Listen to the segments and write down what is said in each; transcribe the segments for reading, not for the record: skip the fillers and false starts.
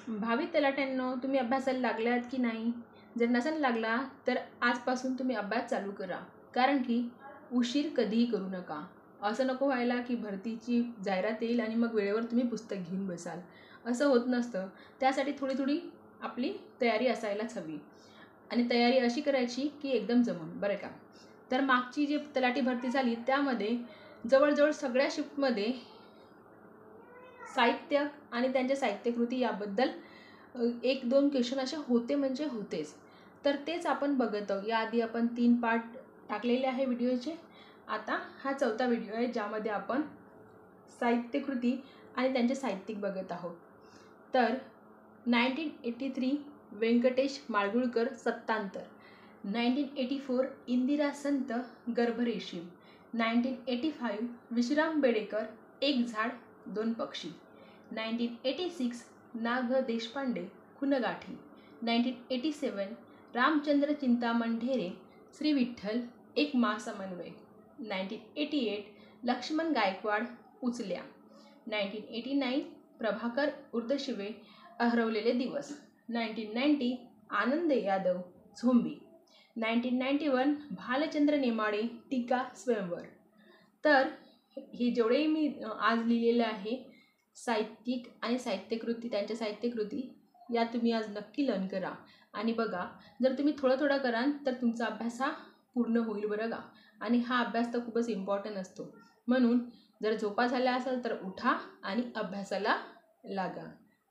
भावी तलाट्यांनो, तुम्ही अभ्यासाला लागलात की नाही? जर नसेल लागला तर आजपासून तुम्ही अभ्यास चालू करा, कारण की उशीर कधीही करू नका. असं नको व्हायला की भरतीची जाहिरात येईल आणि मग वेळेवर तुम्ही पुस्तक घेऊन बसाल. असं होत नसतं. त्यासाठी थोडी थोडी आपली तयारी असायलाच हवी आणि तयारी अशी करायची की एकदम जमून, बरं का. तर मागची जी तलाठी भरती झाली त्यामध्ये जवळजवळ सगळ्या शिफ्टमध्ये साहित्य आणि त्यांच्या साहित्यकृती याबद्दल 1-2 क्वेश्चन असे होते म्हणजे होतेच. तर तेच आपण बघत आहोत. याआधी आपण 3 पार्ट टाकलेले आहे व्हिडिओचे. आता हा 4था व्हिडिओ आहे, ज्यामध्ये आपण साहित्यकृती आणि त्यांचे साहित्यिक बघत आहोत. तर 1983 व्यंकटेश माडगूळकर सत्तांतर, 1984 इंदिरा संत गर्भरेशीम, 1985 विश्राम बेडेकर एक झाड दोन पक्षी, 1986 ना. ग. देशपांडे खुनगाठी, 1987 रामचंद्र चिंतामण ढेरे श्री विठ्ठल एक महासमन्वय, 1988 लक्ष्मण गायकवाड उचल्या, 1989 प्रभाकर उर्दशिवे हरवलेले दिवस, 1990 आनंद यादव झोंबी, 1991 भालचंद्र नेमाडे टीका स्वयंवर. तर हे जेवढे मी आज लिहिलेले आहे साहित्यिक आणि साहित्यकृती, त्यांच्या साहित्यकृती या तुम्ही आज नक्की लर्न करा आणि बघा. जर तुम्ही थोडं थोडं कराल तर तुमचा अभ्यास हा पूर्ण होईल, बरं का. आणि हा अभ्यास तर खूपच इम्पॉर्टंट असतो. म्हणून जर झोपा झाल्या असेल तर उठा आणि अभ्यासाला लागा.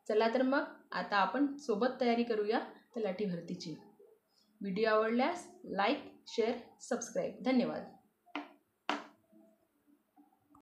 चला तर मग आता आपण सोबत तयारी करूया तलाठी भरतीची. व्हिडिओ आवडल्यास लाईक, शेअर, सबस्क्राईब. धन्यवाद.